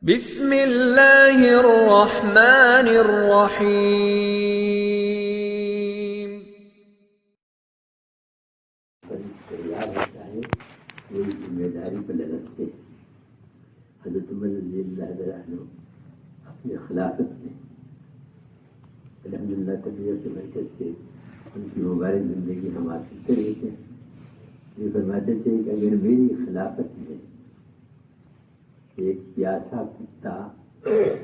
بسم اللہ الرحمن الرحیم۔ تیار ہوتا ہے کوئی ذمہ داری پر لرزتے ہیں۔ حضرت عمر رضی اللہ عنہ اپنی خلافت میں الحمدللہ طبیعت کی برکت سے ان کی مبارک زندگی ہم حاصل کر رہے تھے۔ یہ فرماتے تھے کہ اگر میری خلافت میں ایک پیاسا کتا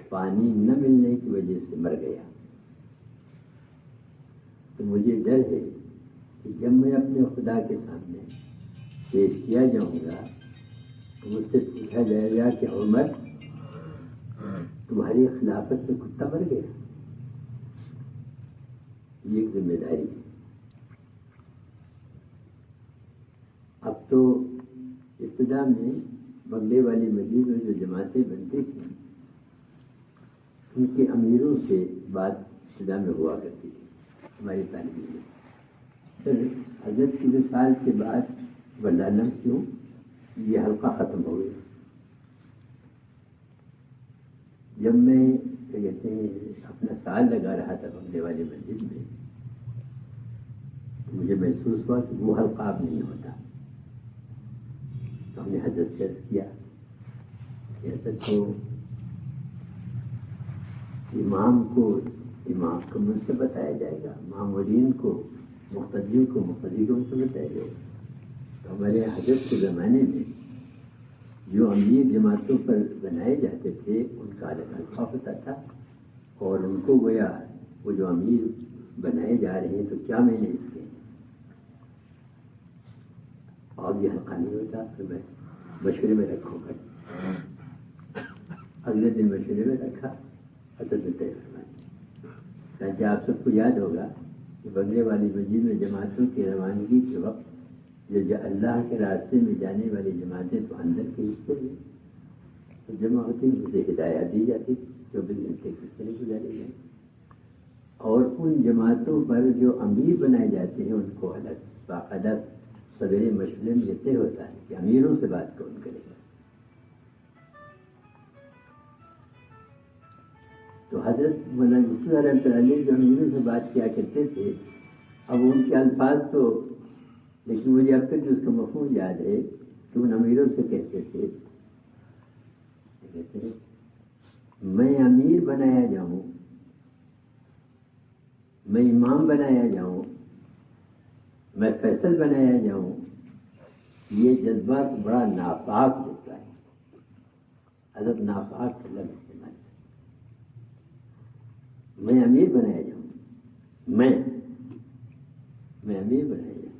پانی نہ ملنے کی وجہ سے مر گیا تو مجھے ڈر ہے کہ جب میں اپنے خدا کے سامنے پیش کیا جاؤں گا تو مجھ سے پوچھا جائے گا کہ عمر تمہاری خلافت میں کتا مر گیا۔ یہ ایک ذمہ داری ہے۔ اب تو ابتدا میں بنگلے والی مسجد میں جو جماعتیں بنتی تھیں ان کے امیروں سے بات ابتدا میں ہوا کرتی تھی ہماری تعلیم میں۔ پھر حضرت کی وصال کے بعد ولا نہ کیوں یہ حلقہ ختم ہو گیا۔ جب میں کہتے ہیں اپنا سال لگا رہا تھا بنگلے والی مسجد میں تو مجھے محسوس ہوا کہ وہ حلقہ اب نہیں ہوتا۔ تو ہم نے حضرت سے عرض کیا کہ حضرت کو امام کو منصب بتایا جائے گا، معمولین کو مقتدی کو منصب بتایا جائے گا۔ تو ہمارے حضرت کے زمانے میں جو امیر جماعتوں پر بنائے جاتے تھے ان کا الگ حلقہ ہوتا تھا، اور ان کو گویا وہ جو امیر بنائے جا رہے ہیں تو کیا میں نے اس کے اور یہ حلقہ نہیں ہوتا۔ پھر میں مشورے میں رکھوں گا، اگلے دن مشورے میں رکھا، حضرت نے طے فرمایا۔ کہ آپ سب کو یاد ہوگا کہ بنگلے والی مسجد میں جماعتوں کی روانگی کے وقت جو اللہ کے راستے میں جانے والی جماعتیں تو اندر کے حصے میں تو جمع ہوتی اسے ہدایات دی جاتی 24 گھنٹے کس طرح گزارے جائیں، اور ان جماعتوں پر جو امیر بنائے جاتے ہیں ان کو الگ باقاعدہ سویرے مشورے میں یہ طے ہوتا ہے کہ امیروں سے بات کون کرے گا۔ تو حضرت مولانا یوسف رحمۃ اللہ علیہ جو امیروں سے بات کیا کرتے تھے، اب ان کے الفاظ تو لیکن مجھے اب تک اس کا مفہوم یاد ہے کہ ان امیروں سے کہتے تھے میں امیر بنایا جاؤں، میں امام بنایا جاؤں، میں فیصل بنایا جاؤں، یہ جذبہ بڑا ناپاک جذبہ ہے۔ حضرت ناپاک لفظ استعمال ہے۔ میں امیر بنایا جاؤں، میں امیر بنایا جاؤں،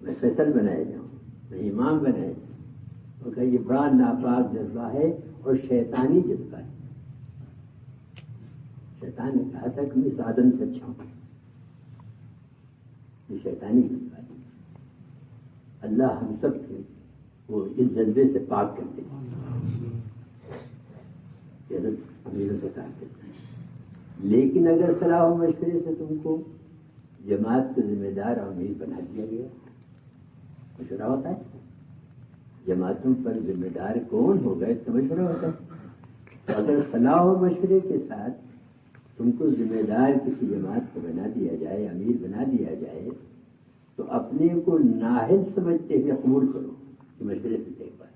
میں فیصل بنایا جاؤں، میں امام بنایا جاؤں، وہ کہ یہ بڑا ناپاک جذبہ ہے اور شیطانی جذبہ ہے۔ شیطان نے کہا تھا کہ میں اس آدم سے اچھا ہوں، یہ شیطانی جذبہ ہے۔ اللہ ہم سب کے وہ اس جذبے سے پاک کرتے ہیں۔ امیروں سے کہا کرتے ہیں، لیکن اگر صلاح و مشورے سے تم کو جماعت کے ذمہ دار اور امیر بنا دیا گیا، مشورہ ہوتا ہے جماعتوں پر ذمہ دار کون ہوگا اس کا مشورہ ہوتا ہے۔ تو اگر صلاح و مشورے کے ساتھ تم کو ذمہ دار کسی جماعت کو بنا دیا جائے، امیر بنا دیا جائے، تو اپنے کو نااہل سمجھتے ہوئے قبول کرو کہ مشورے سے طے پائے۔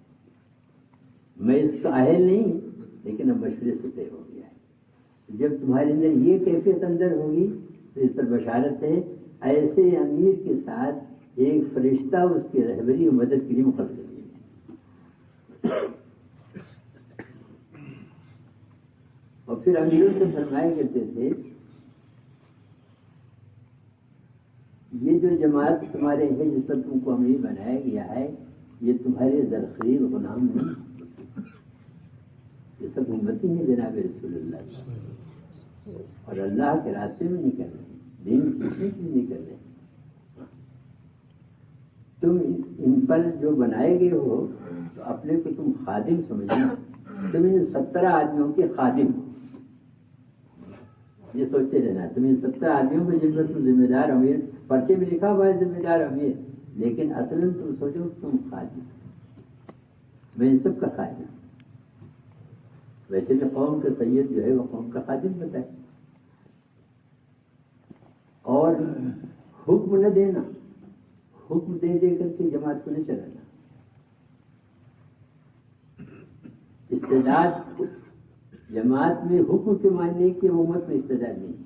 میں اس کا اہل نہیں لیکن اب مشورے سے طے ہو گیا ہے۔ جب تمہارے اندر یہ کیفیت اندر ہوگی تو اس پر بشارت ہے ایسے امیر کے ساتھ ایک فرشتہ اس کی رہبری و مدد کے لیے مقرر کر دیا۔ اور پھر امیروں سے فرمایا کرتے تھے یہ جو جماعت تمہارے ہے جس پر تم کو امیر بنایا گیا ہے یہ تمہارے زرخیز غلام نہیں، یہ سب امتی ہیں جناب رسول اللہ اور اللہ کے راستے میں نہیں کر رہے، دین سیکھنے کے لیے نہیں کر رہے۔ تم ان پر جو بنائے گئے ہو تو اپنے کو تم خادم سمجھنا، تم ان 17 آدمیوں کے خادم ہو، یہ سوچتے رہنا۔ تم ان 17 آدمیوں کو جن پر تم ذمہ دار امیر، پرچے میں لکھا ہوا ہے ذمہ دار امیر، لیکن اصل تم سوچو تم خادم، میں ان سب کا خادم۔ ویسے بھی قوم کا سید جو ہے وہ قوم کا خادم ہوتا ہے. اور حکم نہ دینا، حکم دے دے کر کے جماعت کو نہ چلانا. استعداد جماعت میں حکم کے ماننے کی امت میں استعداد نہیں.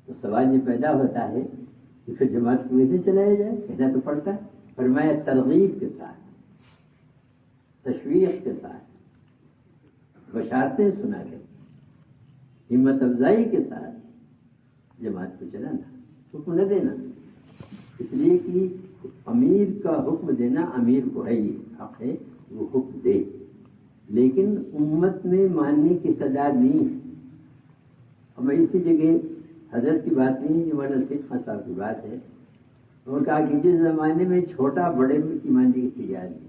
تو سوال یہ پیدا ہوتا ہے کہ پھر جماعت کو کیسے چلایا جائے؟ کہنا تو پڑتا ہے. فرمایا ترغیب کے ساتھ، تشویق کے ساتھ، بشارتیں سنا کر، ہمت افزائی کے ساتھ جماعت کو چلانا، حکم نہ دینا. اس لیے کہ امیر کا حکم دینا امیر کو ہے، یہ حق ہے وہ حکم دے، لیکن امت میں ماننے کی تعداد نہیں ہے. اور میں اسی جگہ حضرت کی بات نہیں، جو مولانا سید خان صاحب کی بات ہے. انہوں نے کہا کہ جس زمانے میں چھوٹا بڑے کی ماننے کی تیار نہیں،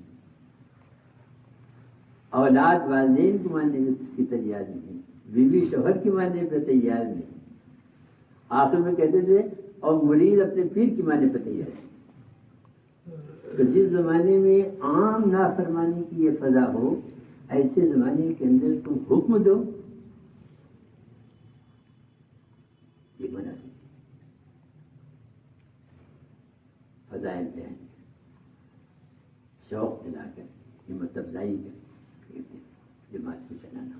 اولاد والدین کو ماننے کی تیار نہیں، بیوی شوہر کی ماننے پہ تیار نہیں، آخر میں کہتے تھے اور مرید اپنے پیر کی ماننے پہ تیار ہے. تو جس زمانے میں عام نافرمانی کی یہ فضا ہو، ایسے زمانے کے اندر تم حکم دو، یہ منع ہے. فضائل بیان شوق دلا کر، ہمت افزائی کر جماعت کو چلانا.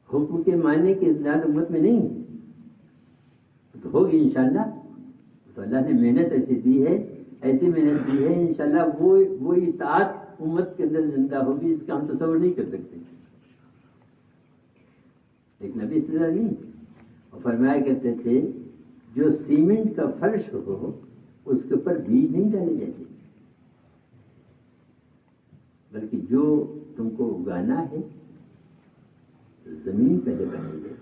حکم کے معنی کی اصلاح امت میں نہیں تو ہوگی انشاءاللہ. تو اللہ نے محنت ایسی دی ہے، ایسی محنت دی ہے، انشاءاللہ وہ اطاعت امت کے اندر زندہ ہوگی، اس کا ہم تصور نہیں کر سکتے. ایک نبی صلی اللہ نہیں، اور فرمایا کرتے تھے جو سیمنٹ کا فرش ہو اس کے اوپر بیج نہیں ڈالے جاتے، بلکہ جو تم کو اگانا ہے زمین پہلے بنائی جائے.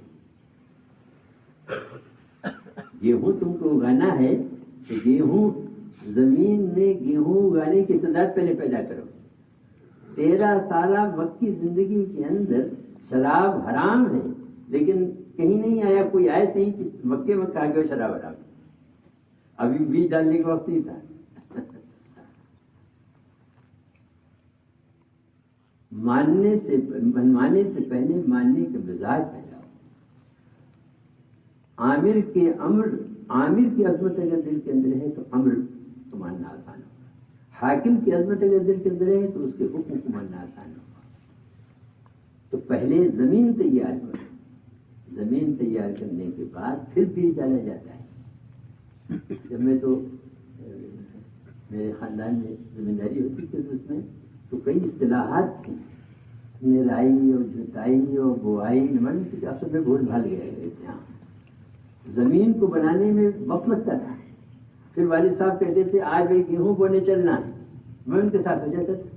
گیہوں تم کو اگانا ہے تو گیہوں زمین میں گیہوں اگانے کی استعداد پہلے پیدا کرو. 13 سالہ مکی زندگی کے اندر شراب حرام ہے، لیکن کہیں نہیں آیا، کوئی آیت نہیں کہ مکے میں کہا گیا شراب حرام. ابھی بیج ڈالنے کا وقت نہیں تھا. ماننے سے پہلے ماننے کا مزاج پیدا ہو. عامر کی عظمت اگر دل کے اندر ہے تو امر کو ماننا آسان ہوگا. حاکم کی عظمت اگر دل کے اندر ہے تو اس کے حکم کو ماننا آسان ہوگا. تو پہلے زمین تیار کرو، زمین تیار کرنے کے بعد پھر بیج ڈالا جاتا ہے. جب میں تو میرے خاندان میں زمینداری ہوتی تھی اس میں تو کئی اصطلاحات تھیں، نرائی اور جتائی اور بوائی، من کی اصل میں بھول بھال گئے. یہاں زمین کو بنانے میں وقت لگتا تھا. پھر والد صاحب کہتے تھے آج بھائی گیہوں بونے چلنا ہے، میں ان کے ساتھ ہو جاتا تھا.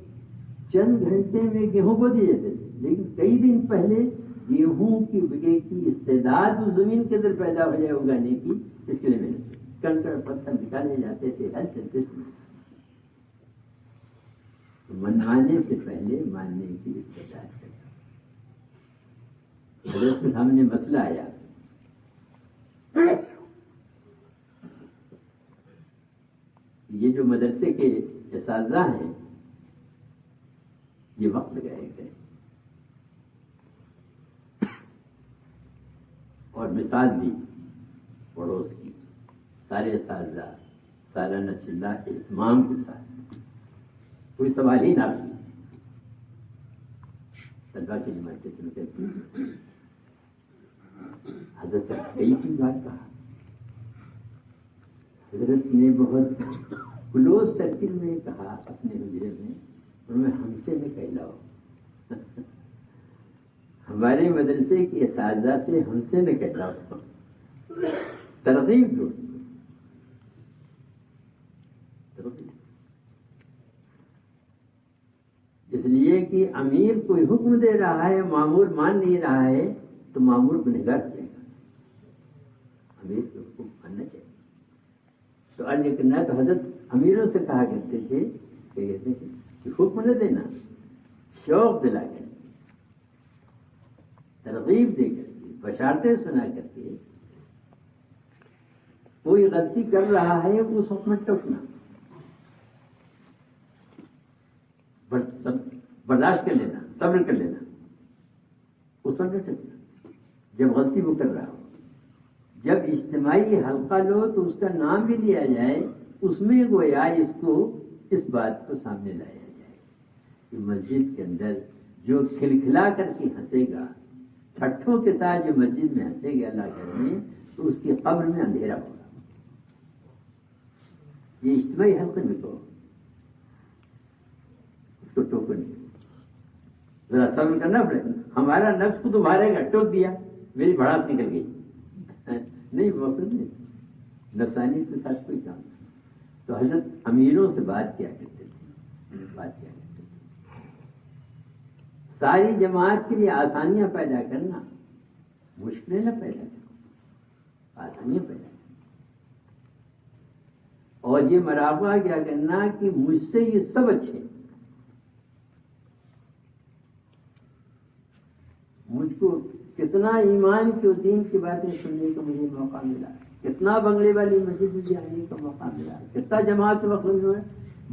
چند گھنٹے میں گیہوں بو دیے جاتے تھے، لیکن کئی دن پہلے گیہوں کی بگے کی استعداد اس زمین کے اندر پیدا ہو جائے اگانے کی، اس کے لیے محنت کنکڑ پتھر نکالے جاتے تھے ہر قسم. منوانے سے پہلے ماننے کی استعداد کرنا. حضرت کے سامنے مسئلہ آیا، یہ جو مدرسے کے اساتذہ ہیں یہ وقت لگائے گئے اور مثال دی پڑوس کی. سارے اساتذہ سالانہ چلہ اہتمام کے ساتھ، کوئی سوال ہی نہ کی. طلبا کی جماعت کے سن کر حضرت کئی کی بات کہا. حضرت نے بہت کلوز سرکل میں کہا اپنے حجرے میں، اور میں ہم سے نہ کہلاؤ، ہمارے مدرسے کے اساتذہ سے ہم سے نہ کہلاؤ، ترغیب دو. اس لیے کہ امیر کوئی حکم دے رہا ہے، مامور مان نہیں رہا ہے تو مامور کو نگاہ کرے گا. امیر کو حکم ماننا چاہیے. تو آج کرنا تو حضرت امیروں سے کہا کرتے تھے کہ حکم نہ دینا، شوق دلا کر، ترغیب دے کر کے، بشارتیں سنا کر کے. کوئی غلطی کر رہا ہے اس وقت میں ٹوکنا. برداشت کر لینا، صبر کر لینا، اس وقت ٹکنا جب غلطی وہ کر رہا ہو. جب اجتماعی حلقہ لو تو اس کا نام بھی لیا جائے، اس میں گویا اس کو اس بات کو سامنے لایا جائے کہ مسجد کے اندر جو کھلکھلا کر کے ہنسے گا، ٹھٹھوں کے ساتھ جو مسجد میں ہنسے گا اللہ گھر میں، تو اس کی قبر میں اندھیرا ہوگا. یہ اجتماعی حلقے میں تو اس کو ٹوکو نہیں، ذرا صبر کرنا پڑے. ہمارا نفس کو تو مارے گا، ٹوک دیا میری بھڑاس نکل گئی، نہیں مقصد نہیں، نفسانی کے ساتھ کوئی کام نہیں. تو حضرت امیروں سے بات کیا کرتے تھے، بات کیا کرتے تھے. ساری جماعت کے لیے آسانیاں پیدا کرنا، مشکلیں نہ پیدا کرنا، آسانیاں پیدا کرنا. اور یہ مراقبہ کیا کرنا کہ مجھ سے یہ سب اچھے، مجھ کو کتنا ایمان کی اور دین کی باتیں سننے کا مجھے موقع ملا، کتنا بنگلے والی مسجد میں آنے کا موقع ملا، کتنا جماعت وقت جو ہے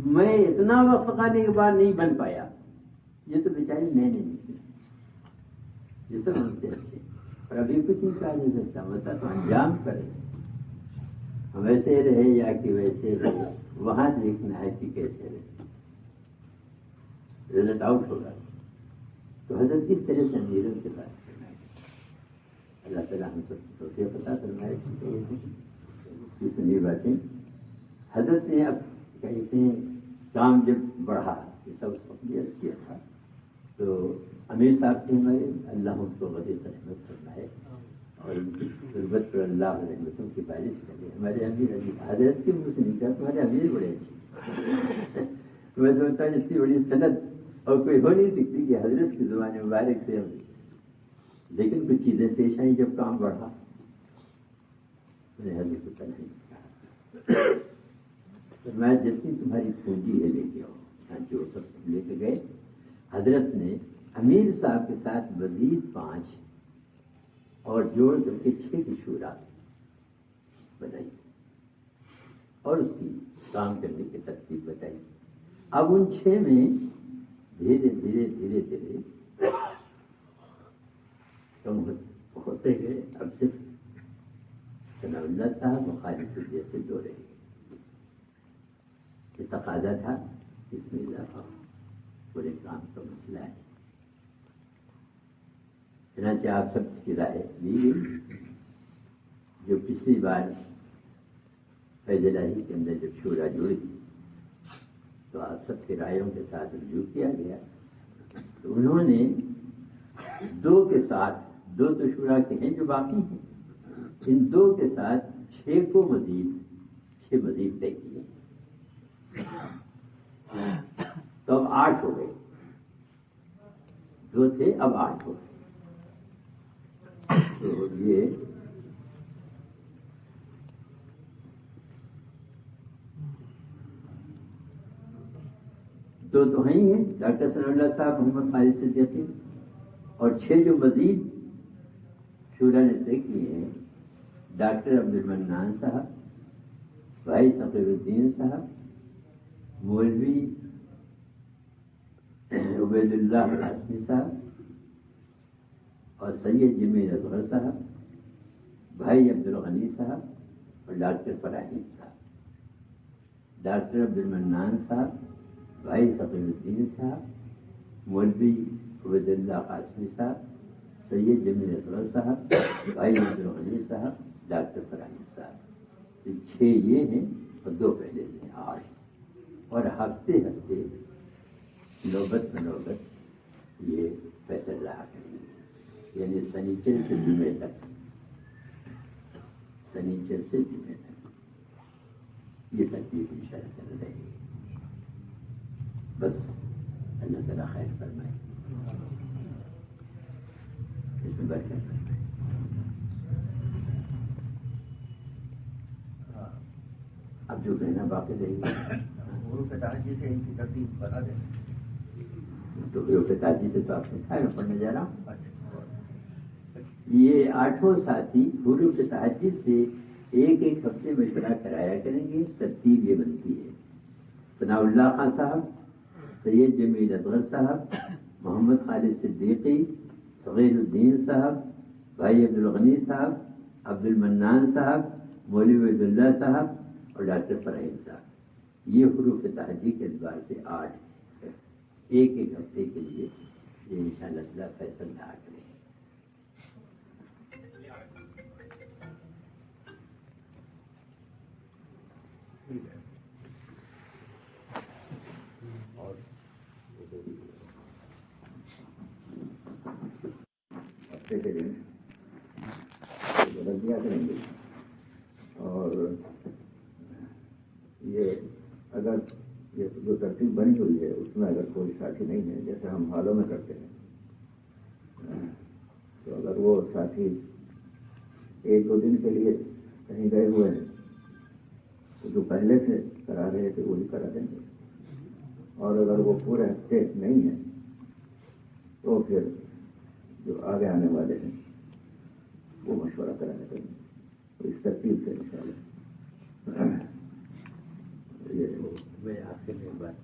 میں اتنا وقت پکانے کے بعد نہیں بن پایا. یہ تو بیچاری نئے نہیں نکلے، یہ سب ہم سے اچھے. اور ابھی کچھ نہیں کہا جا سکتا، ہوتا تو انجام کرے، ہم ویسے رہے یا کہ ویسے رہے، وہاں دیکھنا ہے کہ کیسے رہے، رزلٹ آؤٹ ہوگا. تو حضرت کس طرح سے امیروں سے بات کرنا ہے، اللہ تعالیٰ ہم سب کو توفیق عطا فرمائے. یہ سنی باتیں حضرت نے اب کہتے ہیں کام جب بڑھا، یہ سب اس وقت عرض کیا تھا، تو امیر صاحب تھے ہمارے، اللہ ان کو غریب رحمت فرمائے اور ان کی غربت پر اللہ رحمتوں کی بارش کرے. ہمارے امیر علی حضرت کے منہ سے نکلا تمہارے امیر بڑے اچھے. میں سمجھتا ہوں اتنی بڑی صنعت اور کوئی ہو نہیں سکتی کہ حضرت کی زبان مبارک سے ہم. لیکن کچھ چیزیں پیش آئیں جب کام بڑھا. میں نے حضرت کو تنہائی کہا میں جتنی تمہاری پونجی ہے لے کے آؤ، جو سب لے کے گئے. حضرت نے امیر صاحب کے ساتھ مزید 5 اور جوڑ کر کے 6 کی شورا بنائی اور اس کی کام کرنے کی ترتیب بتائی. اب ان 6 میں دھیرے دھیرے دھیرے دھیرے کم ہوتے گئے. اب صرف ثناء اللہ صاحب مخالف جیسے 2 رہے گئے. یہ تقاضا تھا اس میں اضافہ، پورے کام کا مسئلہ ہے. چنانچہ آپ سب کی رائے لی گئی. جو پچھلی بار فیض الہی کے اندر جب شورا جڑی تو آپ سب کی رائےوں کے ساتھ رجوع کیا گیا. تو انہوں نے 2 کے ساتھ، 2 تو شورا کے ہیں جو باقی ہیں، ان 2 کے ساتھ 6 کو مزید طے کیے. تو اب 8 ہو گئے، 2 تھے اب 8 ہو گئے. تو یہ دو تو ہیں ہی ہیں، ڈاکٹر ثناء اللہ صاحب، محمد خالد صدیقی، اور 6 جو مزید شورا نے طے کیے ہیں، ڈاکٹر عبد المنان صاحب، بھائی صفیر الدین صاحب، مولوی عبید اللہ قاسمی صاحب اور سید جمیل اظہر صاحب، بھائی عبد الغنی صاحب اور ڈاکٹر فراہیم صاحب. ڈاکٹر عبد المنان صاحب، بھائی صفیر الدین صاحب، مولوی عبید اللہ قاسمی صاحب، سید جمیل اظہر صاحب، بھائی عبد الغنی صاحب، ڈاکٹر فراہیم صاحب. 6 یہ ہیں اور 2 پہلے سے 8. اور ہفتے ہفتے نوبت بنوبت یہ فیصل رہا کریں گے، یعنی سنیچر سے جمعے تک، سنیچر سے جمعے تک یہ ترتیب انشاءاللہ چل رہے گی. بس اللہ تعالیٰ خیر فرمائے، اس میں برکت فرمائے. اب جو کہنا باقی رہے گا جی سے ان کی ترتیب بتا دیں. تو تاجی سے تو آپ نے کھایا، میں پڑھنے جا رہا ہوں. یہ 8 ساتھی حروف تہجد سے ایک ہفتے مشورہ کرایا کریں گے. ترتیب یہ بنتی ہے: ثناء اللہ خان صاحب سید جمیل اصغر صاحب، محمد خالد صدیقی، صغیر الدین صاحب، بھائی عبدالغنی صاحب، عبد المنان صاحب، مولوی عبد اللہ صاحب اور ڈاکٹر فرحیم صاحب. یہ حروف تہجی کے اعتبار سے 8 ایک ہفتے کے لیے یہ انشاءاللہ تعالیٰ فیصل نہ کریں. اور ہفتے کے دن غلطیاں کریں گے. اور یہ اگر یہ جو ترتیب بنی ہوئی ہے اس میں اگر کوئی ساتھی نہیں ہے، جیسے ہم حالوں میں کرتے ہیں، تو اگر وہ ساتھی 1-2 دن کے لیے کہیں گئے ہوئے ہیں تو جو پہلے سے کرا رہے تھے وہی کرا دیں گے. اور اگر وہ پورے ہفتے نہیں ہیں تو پھر جو آگے آنے والے ہیں وہ مشورہ کرانے دیں گے. تو اس ترتیب سے انشاءاللہ میں آپ کے بات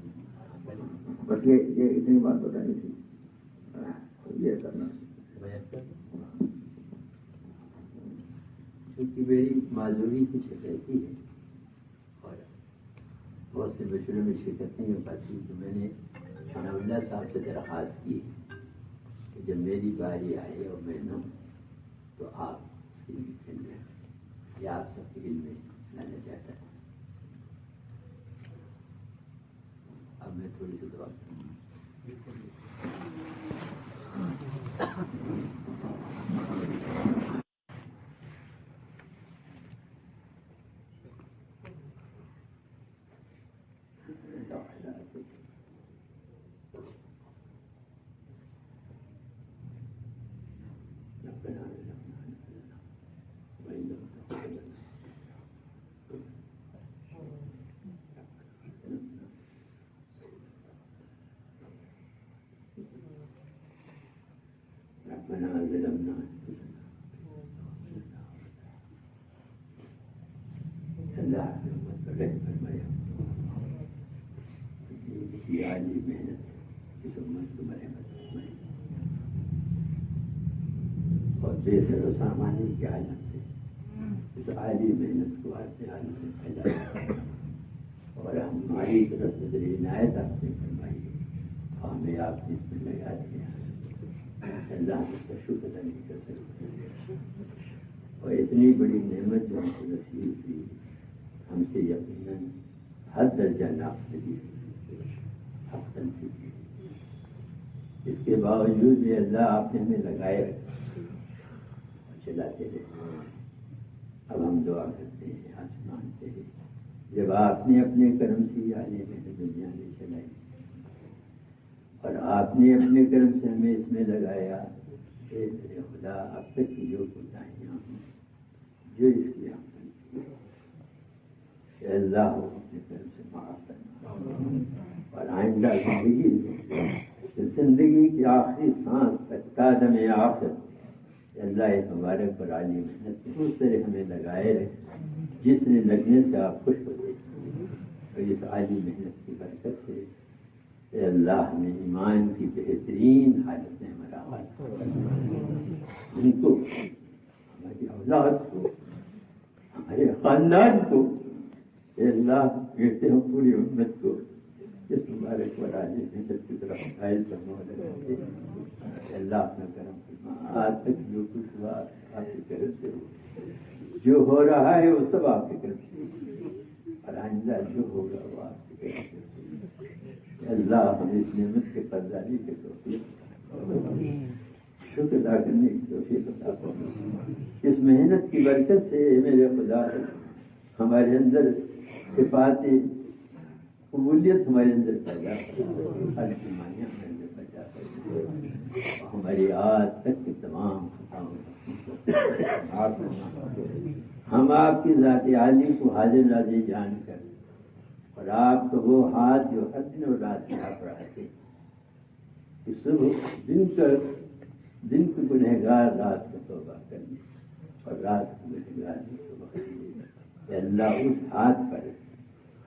بس یہ اتنی بات بتانی تھی. یہ کرنا کیونکہ میری معذوری کچھ رہتی ہے اور بہت سے مشورے میں شرکت نہیں ہو پاتی. تو میں نے ثناء اللہ صاحب سے درخواست کی کہ جب میری باری آئے اور میں نہ ہوں تو آپ اس میں یا آپ سب کے علم میں لانا چاہتا ہے. اب میں تھوڑی سی دعا کروں. عالی محنت اس امت کو مرحمت فرمائے اور بے سر و سامانی کے عالم سے اس عالی محنت کو اپنے عالم میں پھیلائے اور ہماری طرف نظر عنایت آپ نے فرمائی اور ہمیں آپ نے اس میں لگا دیا. اللہ اس کا شکر ادا نہیں کر سکتے. اور اتنی بڑی نعمت جو ہم کو نصیب ہوئی ہم سے یقیناً ہر درجہ ناقصی حق تنفی کی. اس کے باوجود یہ اللہ آپ نے ہمیں لگائے رکھا اور چلاتے رہے. اب ہم دعا کرتے ہیں آسمان سے جب آپ نے اپنے کرم سے آنے میں دنیا میں چلائی اور آپ نے اپنے کرم سے ہمیں اس میں لگایا. اے میرے خدا اب تک کی جو کوتاہیاں ہوں جو اس کی آمدن کی اے اللہ اپنے کرم سے معاف کرنا اور آئندہ زندگی کی آخری سانس تک قدم آخر اے اللہ ایک مبارک پر عالی محنت اس طرح ہمیں لگائے رہے جس نے لگنے سے آپ خوش ہوتے اور اس عالی محنت کی برکت سے اے اللہ ہمیں ایمان کی بہترین حالت میں ہمارا حال ان کو ہماری اولاد کو ہمارے خاندان کو اے اللہ کہتے ہیں پوری امت کو اس مبارک اور عالی محنت کی طرف قائل کرنے والے اللہ اپنا کرم فرما. آج تک جو کچھ ہوا آپ کے کرم سے ہو جو ہو رہا ہے وہ سب آپ کے کرم سے اور آئندہ جو ہوگا وہ آپ کے کرم سے. اللہ ہمیں اس نعمت کے قدردانی کے توفیق شکر ادا کرنے کی توفیق عطا فرما. اس محنت کی برکت سے میرے خدا ہمارے اندر صفات قبولیت ہمارے اندر پیدا ہر بیماریاں ہمارے اندر پیدا کر ہماری آج تک کے تمام ہم آپ کی ذات عالی کو حاضر نازر جان کر اور آپ کا وہ ہاتھ جو ہر دن اور رات میں آپ رہتے کہ صبح دن کو گنہگار رات کو توبہ کرنے اور رات کو گنہگار صبح کرنے. اللہ اس ہاتھ پر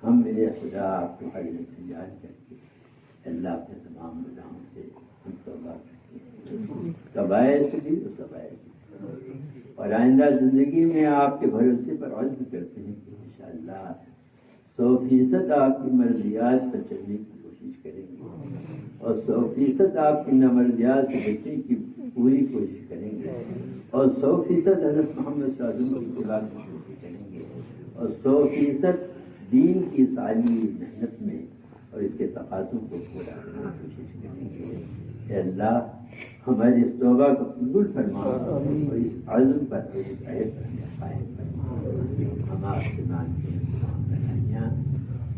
ہم میرے خدا آپ کو حاضر جان کر کے اللہ کے تمام گناہوں سے ہم توبہ کرتے ہیں، کبائر سے بھی اور صغائر سے بھی، اور آئندہ زندگی میں آپ کے بھروسے پر عزم کرتے ہیں کہ انشاءاللہ 100% آپ کی مرضیات پر چلنے کی کوشش کریں گے اور 100% آپ کی نامرضیات سے بچنے کی پوری کوشش کریں گے اور 100% حضرت محمد صلی اللہ علیہ وسلم کی اتباع کی کوشش کریں گے اور 100% دین کی ساری محنت میں اور اس کے تقاضوں کو پورا کرنے کی کوشش کریں گے۔ اے اللہ ہماری اس توبہ کو قبول فرما اور اس عزم پر اور اس عہد پر ہمیں قائم فرما۔ ہم آپ سے مانتے ہیں تمام بھلائیاں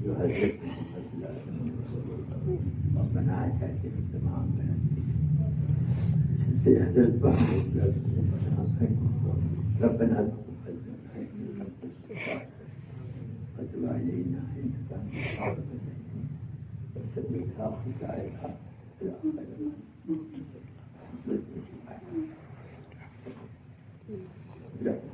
جو حضرت محمد صلی اللہ علیہ وسلم اور بنایا چاہتے ہیں تمام بھلائیاں جن سے حضرت محمد صلی اللہ علیہ وسلم بنا ربنا تقبل منا انك انت السميع وتب علينا انك انت التواب الرحيم وسبح الحق الحق الى آخر